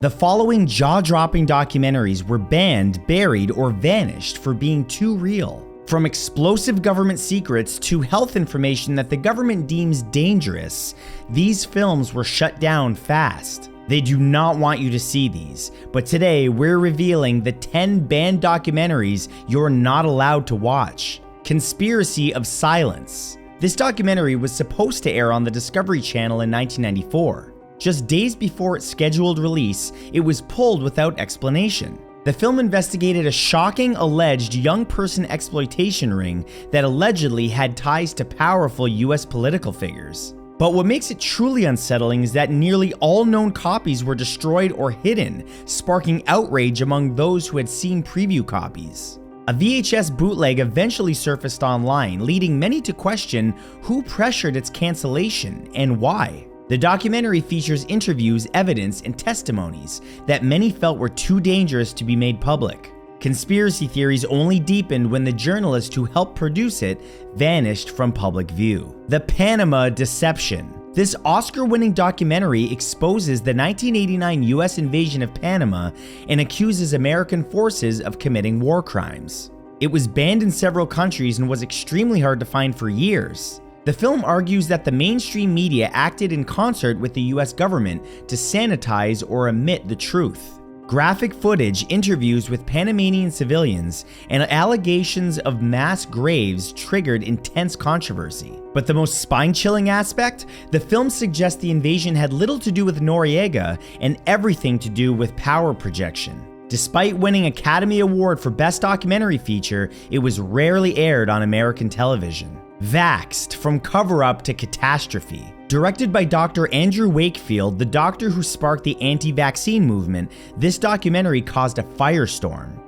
The following jaw-dropping documentaries were banned, buried, or vanished for being too real. From explosive government secrets to health information that the government deems dangerous, these films were shut down fast. They do not want you to see these, but today we're revealing the 10 banned documentaries you're not allowed to watch. Conspiracy of Silence. This documentary was supposed to air on the Discovery Channel in 1994. Just days before its scheduled release, it was pulled without explanation. The film investigated a shocking alleged young person exploitation ring that allegedly had ties to powerful US political figures. But what makes it truly unsettling is that nearly all known copies were destroyed or hidden, sparking outrage among those who had seen preview copies. A VHS bootleg eventually surfaced online, leading many to question who pressured its cancellation and why. The documentary features interviews, evidence, and testimonies that many felt were too dangerous to be made public. Conspiracy theories only deepened when the journalist who helped produce it vanished from public view. The Panama Deception. This Oscar-winning documentary exposes the 1989 US invasion of Panama and accuses American forces of committing war crimes. It was banned in several countries and was extremely hard to find for years. The film argues that the mainstream media acted in concert with the US government to sanitize or omit the truth. Graphic footage, interviews with Panamanian civilians, and allegations of mass graves triggered intense controversy. But the most spine-chilling aspect? The film suggests the invasion had little to do with Noriega and everything to do with power projection. Despite winning Academy Award for Best Documentary Feature, it was rarely aired on American television. Vaxed, From Cover-Up to Catastrophe. Directed by Dr. Andrew Wakefield, the doctor who sparked the anti-vaccine movement, this documentary caused a firestorm.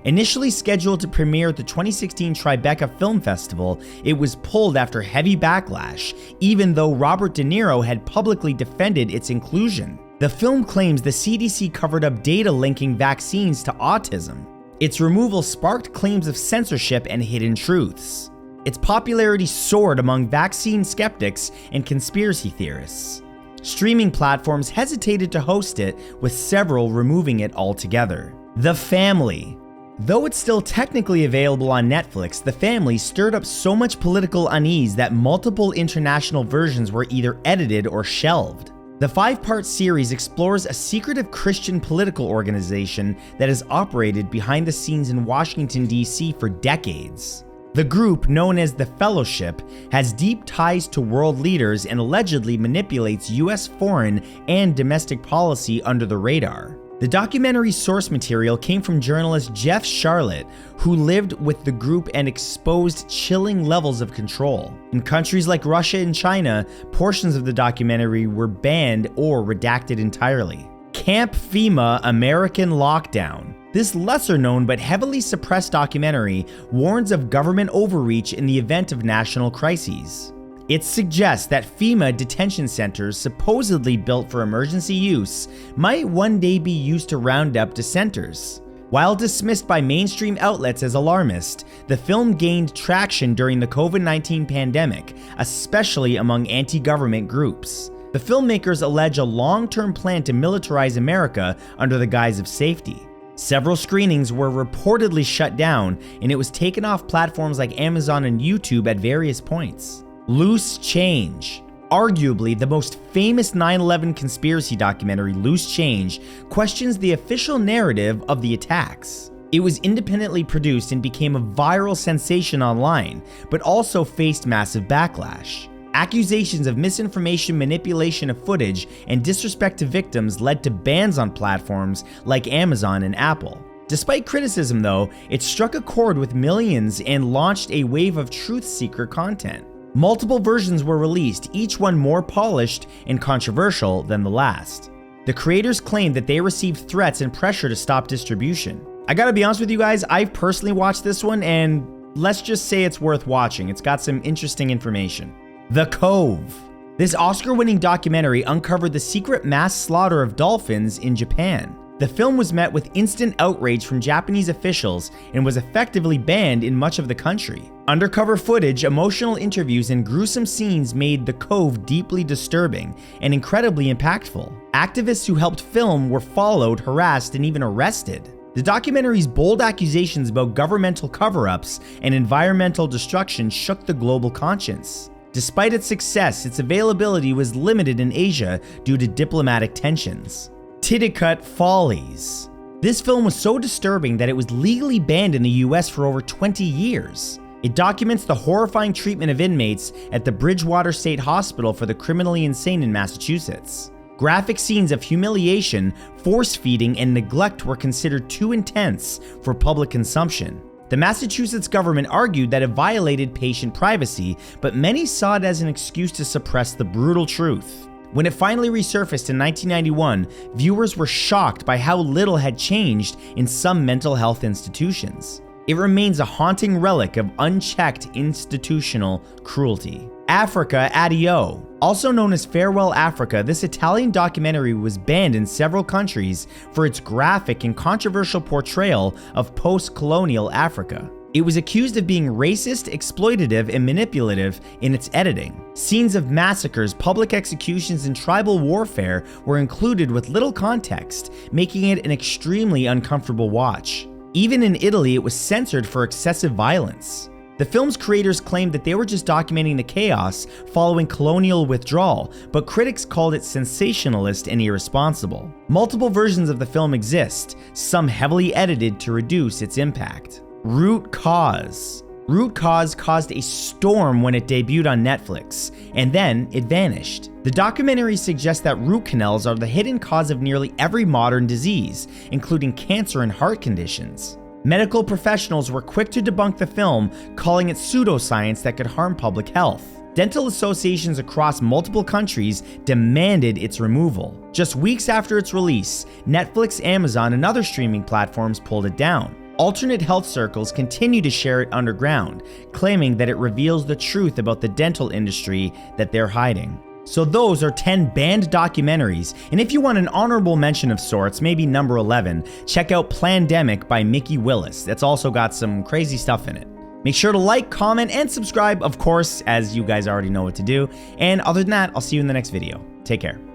Initially scheduled to premiere at the 2016 Tribeca Film Festival, it was pulled after heavy backlash, even though Robert De Niro had publicly defended its inclusion. The film claims the CDC covered up data linking vaccines to autism. Its removal sparked claims of censorship and hidden truths. Its popularity soared among vaccine skeptics and conspiracy theorists. Streaming platforms hesitated to host it, with several removing it altogether. The Family. Though it's still technically available on Netflix, The Family stirred up so much political unease that multiple international versions were either edited or shelved. The 5-part series explores a secretive Christian political organization that has operated behind the scenes in Washington, D.C. for decades. The group, known as the Fellowship, has deep ties to world leaders and allegedly manipulates US foreign and domestic policy under the radar. The documentary's source material came from journalist Jeff Charlotte, who lived with the group and exposed chilling levels of control. In countries like Russia and China, portions of the documentary were banned or redacted entirely. Camp FEMA American Lockdown. This lesser-known but heavily suppressed documentary warns of government overreach in the event of national crises. It suggests that FEMA detention centers, supposedly built for emergency use, might one day be used to round up dissenters. While dismissed by mainstream outlets as alarmist, the film gained traction during the COVID-19 pandemic, especially among anti-government groups. The filmmakers allege a long-term plan to militarize America under the guise of safety. Several screenings were reportedly shut down, and it was taken off platforms like Amazon and YouTube at various points. Loose Change. Arguably the most famous 9/11 conspiracy documentary, Loose Change, questions the official narrative of the attacks. It was independently produced and became a viral sensation online, but also faced massive backlash. Accusations of misinformation, manipulation of footage, and disrespect to victims led to bans on platforms like Amazon and Apple. Despite criticism though, it struck a chord with millions and launched a wave of truth-seeker content. Multiple versions were released, each one more polished and controversial than the last. The creators claimed that they received threats and pressure to stop distribution. I gotta be honest with you guys, I've personally watched this one and let's just say it's worth watching. It's got some interesting information. The Cove. This Oscar-winning documentary uncovered the secret mass slaughter of dolphins in Japan. The film was met with instant outrage from Japanese officials and was effectively banned in much of the country. Undercover footage, emotional interviews, and gruesome scenes made The Cove deeply disturbing and incredibly impactful. Activists who helped film were followed, harassed, and even arrested. The documentary's bold accusations about governmental cover-ups and environmental destruction shook the global conscience. Despite its success, its availability was limited in Asia due to diplomatic tensions. Titikut Follys. This film was so disturbing that it was legally banned in the US for over 20 years. It documents the horrifying treatment of inmates at the Bridgewater State Hospital for the Criminally Insane in Massachusetts. Graphic scenes of humiliation, force-feeding, and neglect were considered too intense for public consumption. The Massachusetts government argued that it violated patient privacy, but many saw it as an excuse to suppress the brutal truth. When it finally resurfaced in 1991, viewers were shocked by how little had changed in some mental health institutions. It remains a haunting relic of unchecked institutional cruelty. Africa Addio. Also known as Farewell Africa, this Italian documentary was banned in several countries for its graphic and controversial portrayal of post-colonial Africa. It was accused of being racist, exploitative, and manipulative in its editing. Scenes of massacres, public executions, and tribal warfare were included with little context, making it an extremely uncomfortable watch. Even in Italy, it was censored for excessive violence. The film's creators claimed that they were just documenting the chaos following colonial withdrawal, but critics called it sensationalist and irresponsible. Multiple versions of the film exist, some heavily edited to reduce its impact. Root Cause. Root Cause caused a storm when it debuted on Netflix, and then it vanished. The documentary suggests that root canals are the hidden cause of nearly every modern disease, including cancer and heart conditions. Medical professionals were quick to debunk the film, calling it pseudoscience that could harm public health. Dental associations across multiple countries demanded its removal. Just weeks after its release, Netflix, Amazon, and other streaming platforms pulled it down. Alternate health circles continue to share it underground, claiming that it reveals the truth about the dental industry that they're hiding. So those are 10 banned documentaries, and if you want an honorable mention of sorts, maybe number 11, check out Plandemic by Mickey Willis. That's also got some crazy stuff in it. Make sure to like, comment, and subscribe, of course, as you guys already know what to do. And other than that, I'll see you in the next video. Take care.